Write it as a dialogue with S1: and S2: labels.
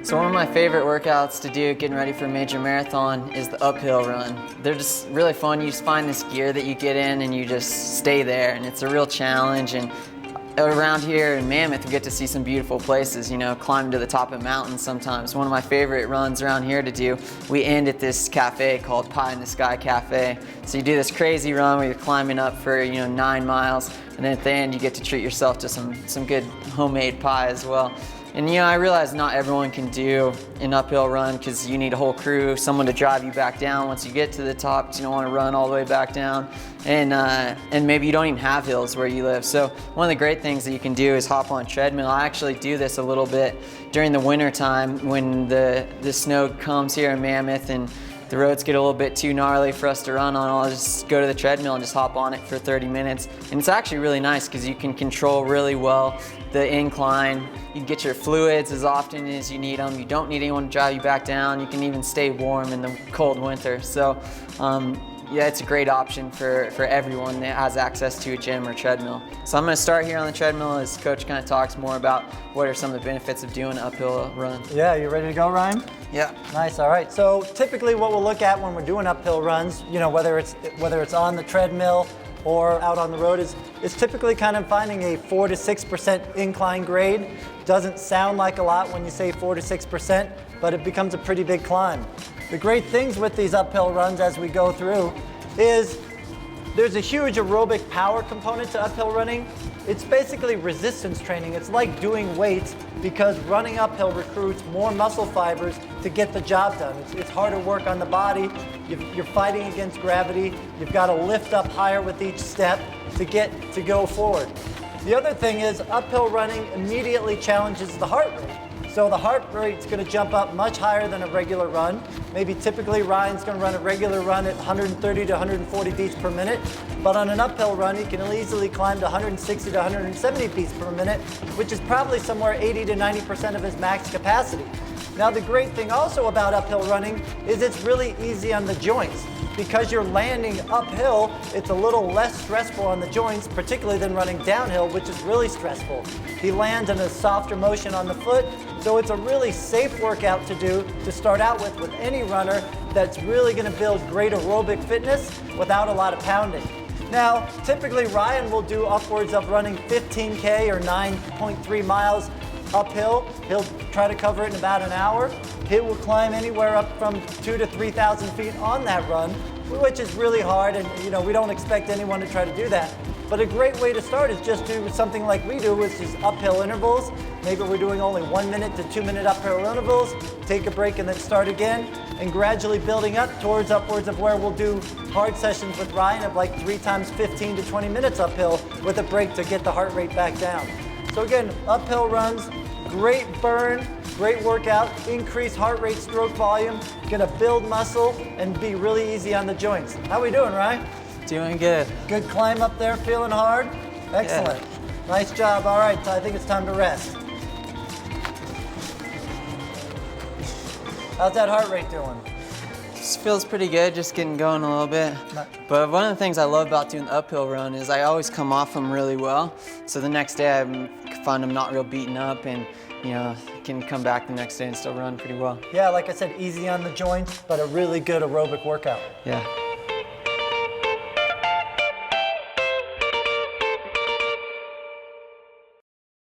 S1: So one of my favorite workouts to do getting ready for a major marathon is the uphill run. They're just really fun. You just find this gear that you get in and you just stay there, and it's a real challenge. And around here in Mammoth, we get to see some beautiful places, you know, climb to the top of mountains sometimes. One of my favorite runs around here to do, we end at this cafe called Pie in the Sky Cafe. So you do this crazy run where you're climbing up for, 9 miles, and then at the end you get to treat yourself to some good homemade pie as well. And I realize not everyone can do an uphill run because you need a whole crew, someone to drive you back down once you get to the top because you don't want to run all the way back down. And maybe you don't even have hills where you live. So one of the great things that you can do is hop on treadmill. I actually do this a little bit during the winter time when the snow comes here in Mammoth and the roads get a little bit too gnarly for us to run on. I'll just go to the treadmill and just hop on it for 30 minutes. And it's actually really nice because you can control really well the incline. You can get your fluids as often as you need them. You don't need anyone to drive you back down. You can even stay warm in the cold winter. So yeah, it's a great option for everyone that has access to a gym or treadmill. So I'm going to start here on the treadmill as Coach kind of talks more about what are some of the benefits of doing an uphill run.
S2: Yeah, you ready to go, Ryan?
S1: Yeah.
S2: Nice, all right. So typically what we'll look at when we're doing uphill runs, whether it's on the treadmill or out on the road is typically kind of finding a 4 to 6% incline grade. Doesn't sound like a lot when you say 4 to 6%, but it becomes a pretty big climb. The great things with these uphill runs as we go through is there's a huge aerobic power component to uphill running. It's basically resistance training. It's like doing weights because running uphill recruits more muscle fibers to get the job done. It's harder work on the body. You're fighting against gravity. You've got to lift up higher with each step to go forward. The other thing is uphill running immediately challenges the heart rate. So the heart rate's going to jump up much higher than a regular run. Maybe typically Ryan's going to run a regular run at 130 to 140 beats per minute. But on an uphill run, he can easily climb to 160 to 170 beats per minute, which is probably somewhere 80 to 90% of his max capacity. Now the great thing also about uphill running is it's really easy on the joints. Because you're landing uphill, it's a little less stressful on the joints, particularly than running downhill, which is really stressful. He lands in a softer motion on the foot, so it's a really safe workout to do to start out with any runner that's really going to build great aerobic fitness without a lot of pounding. Now, typically Ryan will do upwards of running 15K or 9.3 miles uphill. He'll try to cover it in about an hour. He will climb anywhere up from 2,000 to 3,000 feet on that run, which is really hard, and we don't expect anyone to try to do that. But a great way to start is just do something like we do, which is uphill intervals. Maybe we're doing only 1 minute to 2 minute uphill intervals, take a break and then start again, and gradually building up towards upwards of where we'll do hard sessions with Ryan of like 3 times 15 to 20 minutes uphill with a break to get the heart rate back down. So again, uphill runs, great burn, great workout, increase heart rate, stroke volume, gonna build muscle and be really easy on the joints. How we doing, Ryan?
S1: Doing good.
S2: Good climb up there, feeling hard? Excellent. Yeah. Nice job. All right, I think it's time to rest. How's that heart rate doing?
S1: Just feels pretty good, just getting going a little bit. But one of the things I love about doing the uphill run is I always come off them really well. So the next day I find I'm not real beaten up and can come back the next day and still run pretty well.
S2: Yeah, like I said, easy on the joints, but a really good aerobic workout.
S1: Yeah.